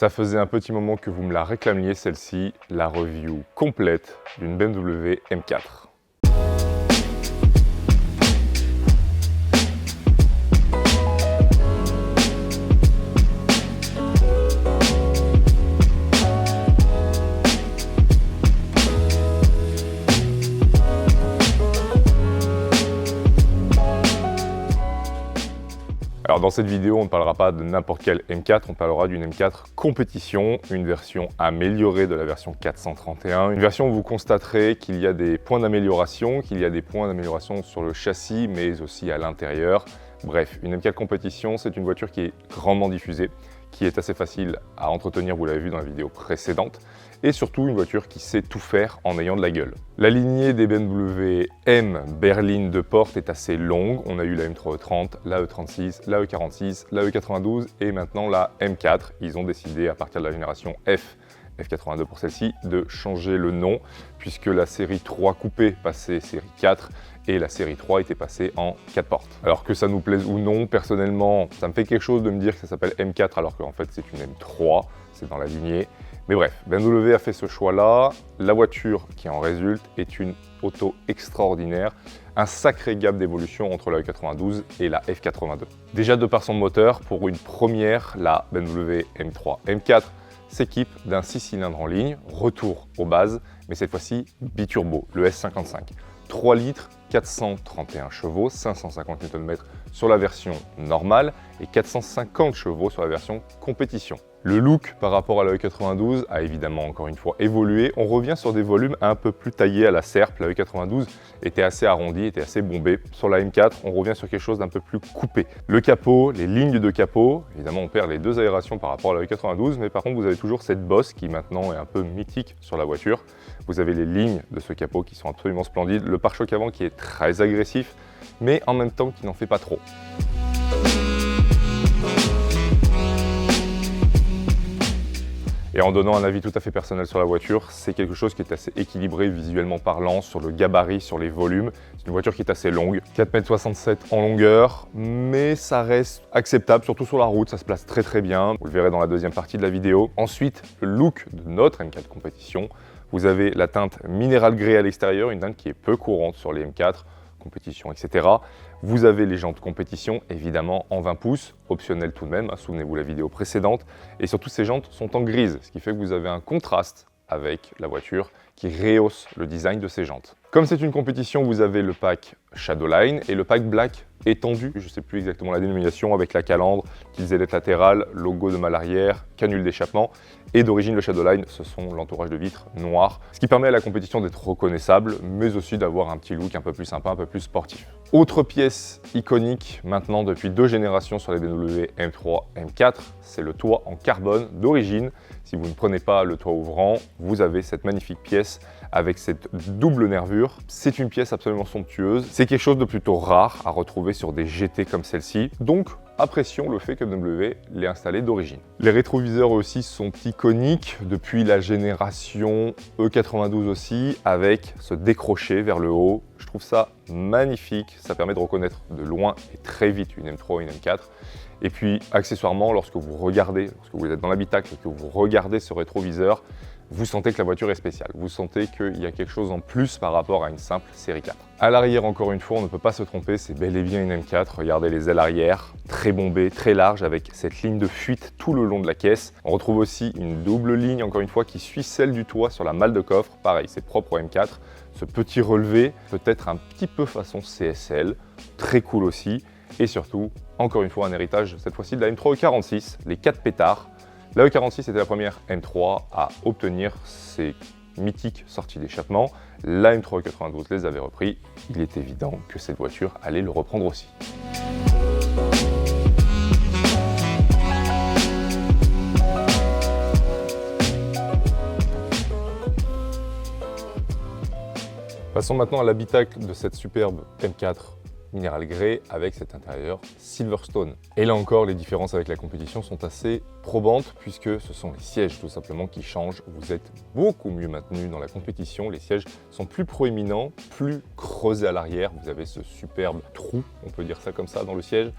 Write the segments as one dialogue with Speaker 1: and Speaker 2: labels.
Speaker 1: Ça faisait un petit moment que vous me la réclamiez celle-ci, la review complète d'une BMW M4. Alors dans cette vidéo, on ne parlera pas de n'importe quelle M4, on parlera d'une M4 compétition, une version améliorée de la version 431, une version où vous constaterez qu'il y a des points d'amélioration, sur le châssis, mais aussi à l'intérieur. Bref, une M4 compétition, c'est une voiture qui est grandement diffusée, qui est assez facile à entretenir, vous l'avez vu dans la vidéo précédente, et surtout une voiture qui sait tout faire en ayant de la gueule. La lignée des BMW M berline de porte est assez longue. On a eu la M3E30, la E36, la E46, la E92 et maintenant la M4. Ils ont décidé à partir de la génération F82 pour celle-ci, de changer le nom puisque la série 3 coupée passait série 4 et la série 3 était passée en 4 portes. Alors que ça nous plaise ou non, personnellement, ça me fait quelque chose de me dire que ça s'appelle M4 alors qu'en fait c'est une M3, c'est dans la lignée. Mais bref, BMW a fait ce choix-là. La voiture qui en résulte est une auto extraordinaire, un sacré gap d'évolution entre la E92 et la F82. Déjà de par son moteur, pour une première, la BMW M3 M4 s'équipe d'un 6 cylindres en ligne, retour aux bases, mais cette fois-ci biturbo, le S55. 3 litres, 431 chevaux, 550 Nm sur la version normale et 450 chevaux sur la version compétition. Le look par rapport à la E92 a évidemment encore une fois évolué. On revient sur des volumes un peu plus taillés à la serpe. La E92 était assez arrondie, était assez bombée. Sur la M4, on revient sur quelque chose d'un peu plus coupé. Le capot, les lignes de capot, évidemment on perd les deux aérations par rapport à la E92, mais par contre vous avez toujours cette bosse qui maintenant est un peu mythique sur la voiture. Vous avez les lignes de ce capot qui sont absolument splendides. Le pare-choc avant qui est très agressif, mais en même temps qui n'en fait pas trop. Et en donnant un avis tout à fait personnel sur la voiture, c'est quelque chose qui est assez équilibré visuellement parlant, sur le gabarit, sur les volumes. C'est une voiture qui est assez longue, 4,67 m en longueur, mais ça reste acceptable, surtout sur la route, ça se place très très bien. Vous le verrez dans la deuxième partie de la vidéo. Ensuite, le look de notre M4 compétition. Vous avez la teinte minéral gris à l'extérieur, une teinte qui est peu courante sur les M4, compétition, etc. Vous avez les jantes compétition, évidemment en 20 pouces, optionnel tout de même, hein, souvenez-vous la vidéo précédente. Et surtout, ces jantes sont en grise, ce qui fait que vous avez un contraste avec la voiture qui rehausse le design de ces jantes. Comme c'est une compétition, vous avez le pack Shadowline et le pack Black étendu, je ne sais plus exactement la dénomination, avec la calandre, petite ailette latérale, logo de malle arrière, canule d'échappement. Et d'origine, le Shadowline, ce sont l'entourage de vitres noires, ce qui permet à la compétition d'être reconnaissable, mais aussi d'avoir un petit look un peu plus sympa, un peu plus sportif. Autre pièce iconique maintenant depuis 2 générations sur les BMW M3, M4, c'est le toit en carbone d'origine. Si vous ne prenez pas le toit ouvrant, vous avez cette magnifique pièce avec cette double nervure. C'est une pièce absolument somptueuse. C'est quelque chose de plutôt rare à retrouver sur des GT comme celle-ci. Donc, apprécions le fait que BMW l'ait installé d'origine. Les rétroviseurs aussi sont iconiques depuis la génération E92 aussi, avec ce décroché vers le haut. Je trouve ça magnifique. Ça permet de reconnaître de loin et très vite une M3 ou une M4. Et puis, accessoirement, lorsque vous êtes dans l'habitacle et que vous regardez ce rétroviseur, vous sentez que la voiture est spéciale. Vous sentez qu'il y a quelque chose en plus par rapport à une simple série 4. À l'arrière, encore une fois, on ne peut pas se tromper, c'est bel et bien une M4. Regardez les ailes arrière, très bombées, très larges, avec cette ligne de fuite tout le long de la caisse. On retrouve aussi une double ligne, encore une fois, qui suit celle du toit sur la malle de coffre. Pareil, c'est propre au M4. Ce petit relevé, peut-être un petit peu façon CSL, très cool aussi. Et surtout, encore une fois, un héritage, cette fois-ci de la M3 E46, les 4 pétards. La E46 était la première M3 à obtenir ces mythiques sorties d'échappement. La M3 E92 les avait repris. Il est évident que cette voiture allait le reprendre aussi. Passons maintenant à l'habitacle de cette superbe M4 minéral grey avec cet intérieur Silverstone. Et là encore, les différences avec la compétition sont assez probantes puisque ce sont les sièges tout simplement qui changent. Vous êtes beaucoup mieux maintenu dans la compétition. Les sièges sont plus proéminents, plus creusés à l'arrière. Vous avez ce superbe trou, on peut dire ça comme ça, dans le siège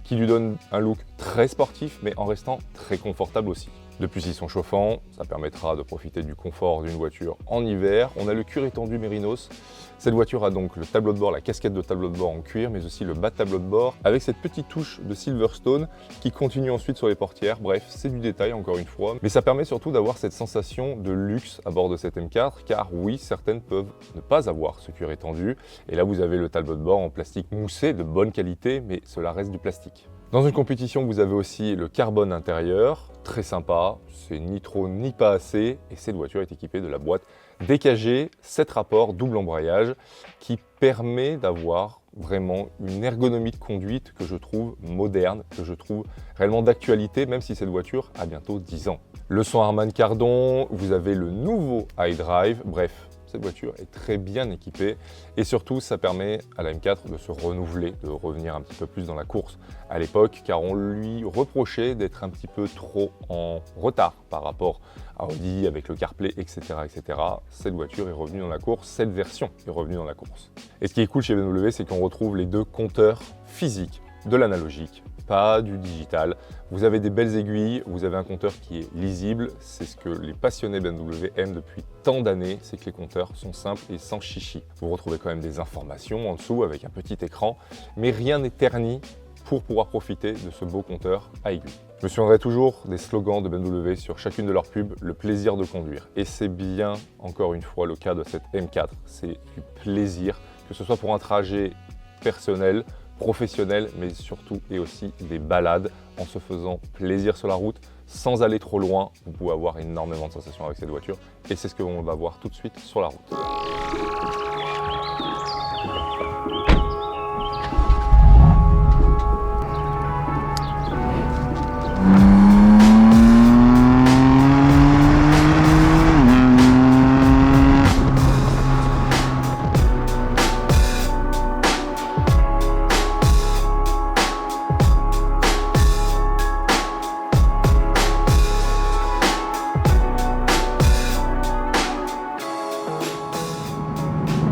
Speaker 1: qui lui donne un look très sportif mais en restant très confortable aussi. Depuis, ils sont chauffants, ça permettra de profiter du confort d'une voiture en hiver. On a le cuir étendu Mérinos. Cette voiture a donc le tableau de bord, la casquette de tableau de bord en cuir, mais aussi le bas de tableau de bord avec cette petite touche de Silverstone qui continue ensuite sur les portières. Bref, c'est du détail encore une fois, mais ça permet surtout d'avoir cette sensation de luxe à bord de cette M4, car oui, certaines peuvent ne pas avoir ce cuir étendu. Et là, vous avez le tableau de bord en plastique moussé de bonne qualité, mais cela reste du plastique. Dans une compétition, vous avez aussi le carbone intérieur, très sympa, c'est ni trop ni pas assez, et cette voiture est équipée de la boîte DKG 7 rapports double embrayage qui permet d'avoir vraiment une ergonomie de conduite que je trouve moderne, que je trouve réellement d'actualité, même si cette voiture a bientôt 10 ans. Le son Harman Kardon, vous avez le nouveau iDrive, bref. Cette voiture est très bien équipée et surtout ça permet à la M4 de se renouveler, de revenir un petit peu plus dans la course à l'époque, car on lui reprochait d'être un petit peu trop en retard par rapport à Audi avec le CarPlay, etc., etc. Cette voiture est revenue dans la course, cette version est revenue dans la course. Et ce qui est cool chez BMW, c'est qu'on retrouve les deux compteurs physiques de l'analogique, pas du digital. Vous avez des belles aiguilles, vous avez un compteur qui est lisible, c'est ce que les passionnés BMW aiment depuis tant d'années, c'est que les compteurs sont simples et sans chichi. Vous retrouvez quand même des informations en dessous avec un petit écran, mais rien n'est terni pour pouvoir profiter de ce beau compteur à aiguille. Je me souviendrai toujours des slogans de BMW sur chacune de leurs pubs, le plaisir de conduire. Et c'est bien, encore une fois, le cas de cette M4. C'est du plaisir, que ce soit pour un trajet personnel, professionnel, mais surtout et aussi des balades en se faisant plaisir sur la route sans aller trop loin. Vous pouvez avoir énormément de sensations avec cette voiture et c'est ce que l'on va voir tout de suite sur la route.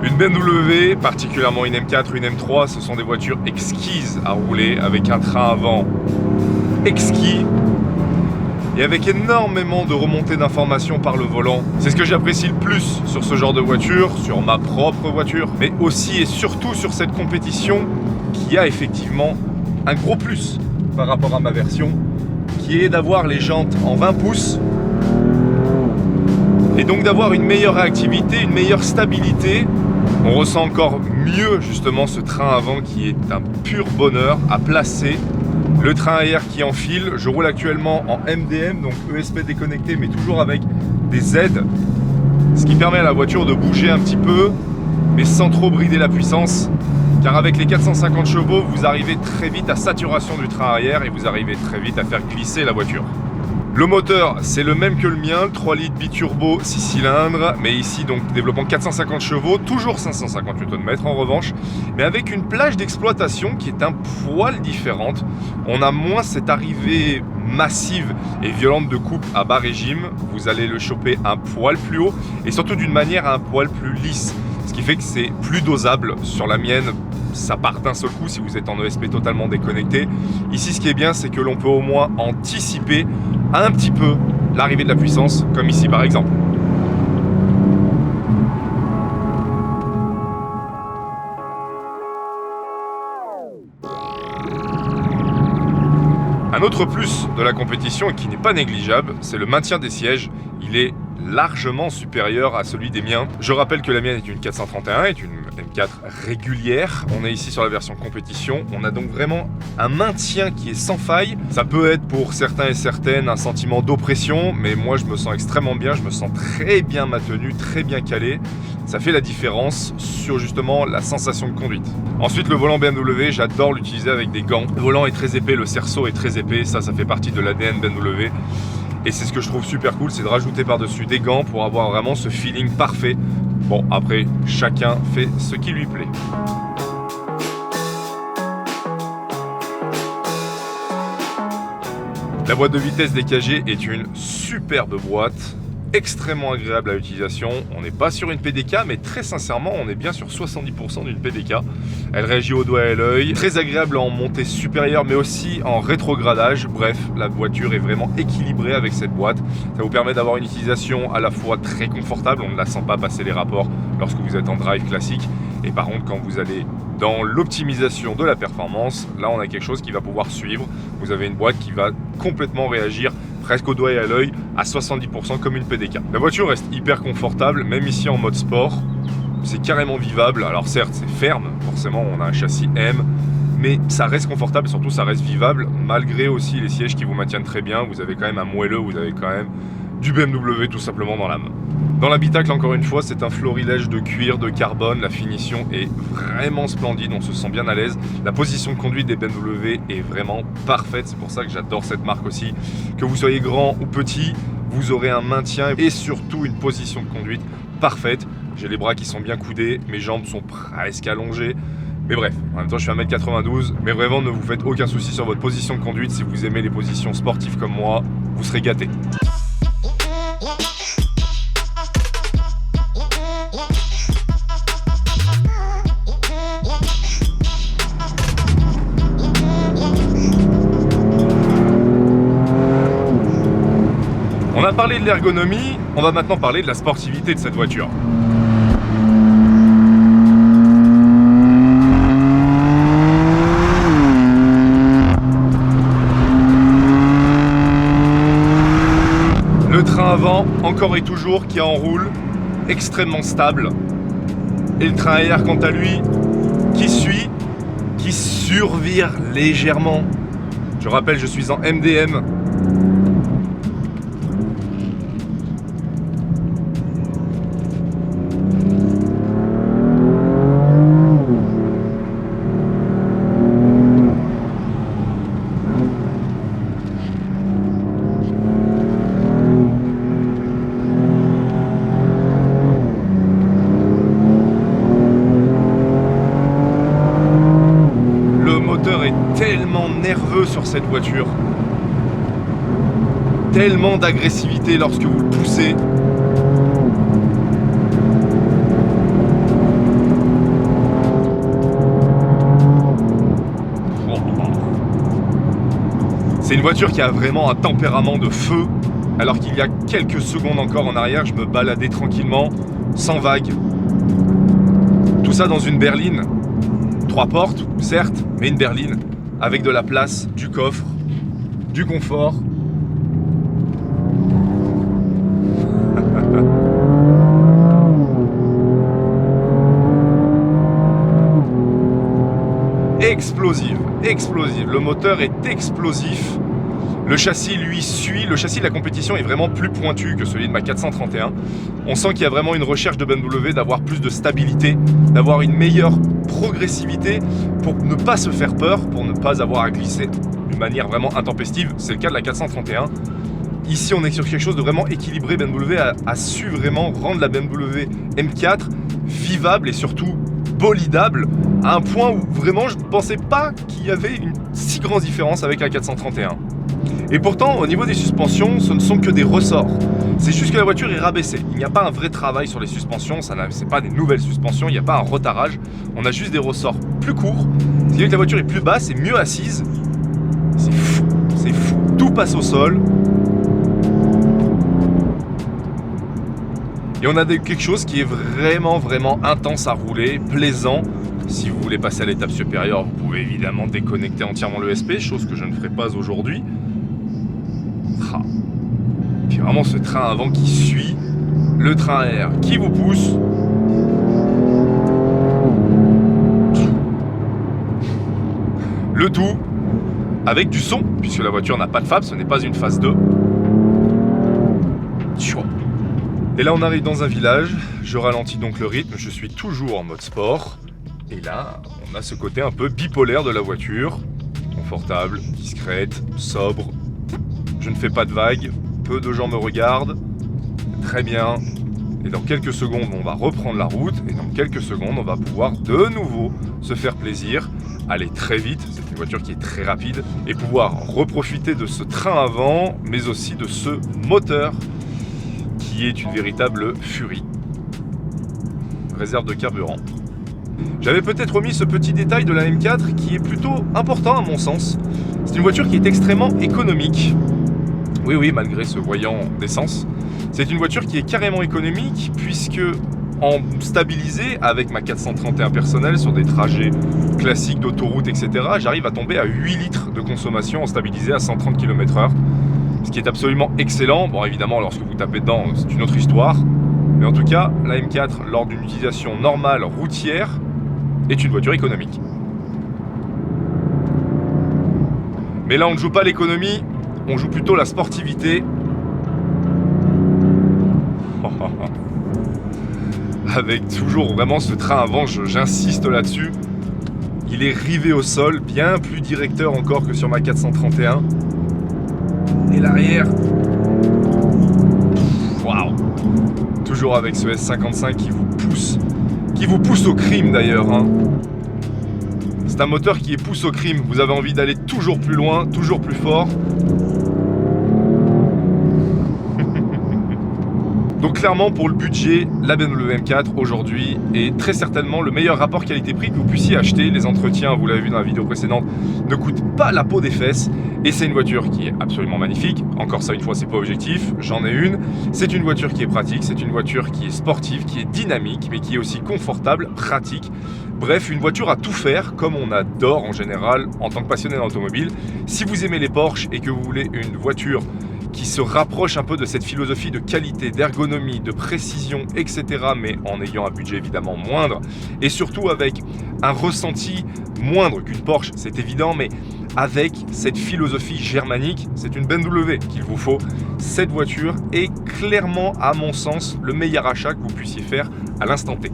Speaker 1: Une BMW, particulièrement une M4 ou une M3, ce sont des voitures exquises à rouler avec un train avant exquis et avec énormément de remontées d'informations par le volant. C'est ce que j'apprécie le plus sur ce genre de voiture, sur ma propre voiture, mais aussi et surtout sur cette compétition qui a effectivement un gros plus par rapport à ma version, qui est d'avoir les jantes en 20 pouces et donc d'avoir une meilleure réactivité, une meilleure stabilité. On ressent encore mieux justement ce train avant qui est un pur bonheur à placer. Le train arrière qui enfile, je roule actuellement en MDM, donc ESP déconnecté, mais toujours avec des aides, ce qui permet à la voiture de bouger un petit peu, mais sans trop brider la puissance, car avec les 450 chevaux, vous arrivez très vite à saturation du train arrière et vous arrivez très vite à faire glisser la voiture. Le moteur, c'est le même que le mien, le 3 litres biturbo 6 cylindres, mais ici donc développement 450 chevaux, toujours 550 Nm en revanche, mais avec une plage d'exploitation qui est un poil différente. On a moins cette arrivée massive et violente de coupe à bas régime, vous allez le choper un poil plus haut et surtout d'une manière un poil plus lisse, ce qui fait que c'est plus dosable. Sur la mienne, ça part d'un seul coup si vous êtes en ESP totalement déconnecté. Ici, ce qui est bien, c'est que l'on peut au moins anticiper un petit peu l'arrivée de la puissance, comme ici par exemple. Un autre plus de la compétition et qui n'est pas négligeable, c'est le maintien des sièges. Il est largement supérieur à celui des miens. Je rappelle que la mienne est une 431, est une M4 régulière. On est ici sur la version compétition. On a donc vraiment un maintien qui est sans faille. Ça peut être pour certains et certaines un sentiment d'oppression, mais moi je me sens extrêmement bien, je me sens très bien maintenu, très bien calé. Ça fait la différence sur justement la sensation de conduite. Ensuite, le volant BMW, j'adore l'utiliser avec des gants. Le volant est très épais, le cerceau est très épais, ça fait partie de l'ADN BMW. Et c'est ce que je trouve super cool, c'est de rajouter par-dessus des gants pour avoir vraiment ce feeling parfait. Bon, après, chacun fait ce qui lui plaît. La boîte de vitesse DKG est une superbe boîte. extrêmement agréable à l'utilisation. On n'est pas sur une PDK, mais très sincèrement, on est bien sur 70% d'une PDK. Elle réagit au doigt et à l'œil, très agréable en montée supérieure, mais aussi en rétrogradage. Bref, la voiture est vraiment équilibrée avec cette boîte. Ça vous permet d'avoir une utilisation à la fois très confortable, on ne la sent pas passer les rapports lorsque vous êtes en drive classique. Et par contre, quand vous allez dans l'optimisation de la performance, là on a quelque chose qui va pouvoir suivre. Vous avez une boîte qui va complètement réagir presque au doigt et à l'œil à 70% comme une PDK. La voiture reste hyper confortable, même ici en mode sport. C'est carrément vivable. Alors certes, c'est ferme, forcément on a un châssis M, mais ça reste confortable, surtout ça reste vivable, malgré aussi les sièges qui vous maintiennent très bien. Vous avez quand même un moelleux, vous avez quand même du BMW tout simplement dans l'âme. Dans l'habitacle, encore une fois, c'est un florilège de cuir, de carbone. La finition est vraiment splendide, on se sent bien à l'aise. La position de conduite des BMW est vraiment parfaite. C'est pour ça que j'adore cette marque aussi. Que vous soyez grand ou petit, vous aurez un maintien et surtout une position de conduite parfaite. J'ai les bras qui sont bien coudés, mes jambes sont presque allongées. Mais bref, en même temps je suis 1m92, mais vraiment ne vous faites aucun souci sur votre position de conduite. Si vous aimez les positions sportives comme moi, vous serez gâtés. On a parlé de l'ergonomie, on va maintenant parler de la sportivité de cette voiture. Le train avant, encore et toujours, qui enroule, extrêmement stable. Et le train arrière, quant à lui, qui suit, qui survire légèrement. Je rappelle, je suis en MDM. Tellement nerveux sur cette voiture, tellement d'agressivité lorsque vous le poussez. C'est une voiture qui a vraiment un tempérament de feu, alors qu'il y a quelques secondes encore en arrière, je me baladais tranquillement, sans vague. Tout ça dans une berline, 3 portes, certes, mais une berline. Avec de la place, du coffre, du confort. Explosive, explosive. Le moteur est explosif. Le châssis, lui, suit. Le châssis de la compétition est vraiment plus pointu que celui de ma 431. On sent qu'il y a vraiment une recherche de BMW d'avoir plus de stabilité, d'avoir une meilleure progressivité pour ne pas se faire peur, pour ne pas avoir à glisser d'une manière vraiment intempestive. C'est le cas de la 431. Ici, on est sur quelque chose de vraiment équilibré. BMW a su vraiment rendre la BMW M4 vivable et surtout bolidable à un point où vraiment je ne pensais pas qu'il y avait une si grande différence avec la 431. Et pourtant, au niveau des suspensions, ce ne sont que des ressorts. C'est juste que la voiture est rabaissée. Il n'y a pas un vrai travail sur les suspensions, ce n'est pas des nouvelles suspensions, il n'y a pas un retarrage. On a juste des ressorts plus courts. Ce qui veut que la voiture est plus basse et mieux assise. C'est fou, c'est fou. Tout passe au sol. Et on a quelque chose qui est vraiment, vraiment intense à rouler, plaisant. Si vous voulez passer à l'étape supérieure, vous pouvez évidemment déconnecter entièrement l'ESP, chose que je ne ferai pas aujourd'hui. Puis vraiment ce train avant qui suit, le train arrière qui vous pousse. Le tout avec du son, puisque la voiture n'a pas de FAB, ce n'est pas une phase 2. Et là on arrive dans un village, je ralentis donc le rythme, je suis toujours en mode sport. Et là, on a ce côté un peu bipolaire de la voiture. Confortable, discrète, sobre. Je ne fais pas de vagues, peu de gens me regardent. Très bien. Et dans quelques secondes, on va reprendre la route. Et dans quelques secondes, on va pouvoir de nouveau se faire plaisir, aller très vite, c'est une voiture qui est très rapide, et pouvoir reprofiter de ce train avant, mais aussi de ce moteur qui est une véritable furie. Réserve de carburant. J'avais peut-être omis ce petit détail de la M4 qui est plutôt important à mon sens. C'est une voiture qui est extrêmement économique. Oui, malgré ce voyant d'essence. C'est une voiture qui est carrément économique puisque en stabilisé avec ma 431 personnelle sur des trajets classiques d'autoroute, etc., j'arrive à tomber à 8 litres de consommation en stabilisé à 130 km/h. Ce qui est absolument excellent. Bon, évidemment, lorsque vous tapez dedans, c'est une autre histoire. Mais en tout cas, la M4, lors d'une utilisation normale routière, est une voiture économique. Mais là, on ne joue pas l'économie, on joue plutôt la sportivité. Avec toujours vraiment ce train avant, j'insiste là-dessus. Il est rivé au sol, bien plus directeur encore que sur ma 431. Et l'arrière, waouh! Toujours avec ce S55 qui vous pousse au crime d'ailleurs. Hein. C'est un moteur qui pousse au crime. Vous avez envie d'aller toujours plus loin, toujours plus fort. Donc clairement pour le budget, la BMW M4 aujourd'hui est très certainement le meilleur rapport qualité-prix que vous puissiez acheter. Les entretiens, vous l'avez vu dans la vidéo précédente, ne coûtent pas la peau des fesses. Et c'est une voiture qui est absolument magnifique. Encore ça une fois, c'est pas objectif, j'en ai une. C'est une voiture qui est pratique, c'est une voiture qui est sportive, qui est dynamique, mais qui est aussi confortable, pratique. Bref, une voiture à tout faire, comme on adore en général en tant que passionné d'automobile. Si vous aimez les Porsche et que vous voulez une voiture qui se rapproche un peu de cette philosophie de qualité, d'ergonomie, de précision, etc. mais en ayant un budget évidemment moindre et surtout avec un ressenti moindre qu'une Porsche, c'est évident, mais avec cette philosophie germanique, c'est une BMW qu'il vous faut. Cette voiture est clairement, à mon sens, le meilleur achat que vous puissiez faire à l'instant T.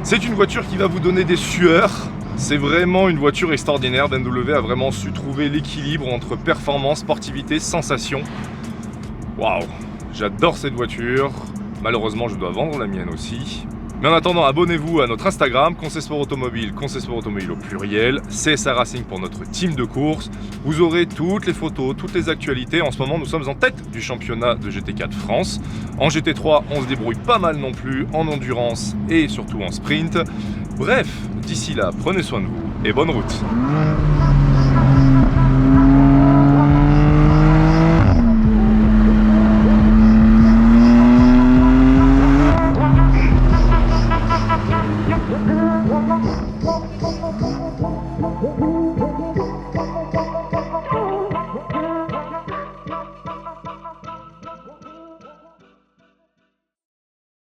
Speaker 1: C'est une voiture qui va vous donner des sueurs. C'est vraiment une voiture extraordinaire. BMW a vraiment su trouver l'équilibre entre performance, sportivité, sensation. Waouh, j'adore cette voiture. Malheureusement, je dois vendre la mienne aussi. Mais en attendant, abonnez-vous à notre Instagram, Conseil Sport Automobile au pluriel, CSA Racing pour notre team de course. Vous aurez toutes les photos, toutes les actualités. En ce moment, nous sommes en tête du championnat de GT4 France. En GT3, on se débrouille pas mal non plus, en endurance et surtout en sprint. Bref, d'ici là, prenez soin de vous et bonne route.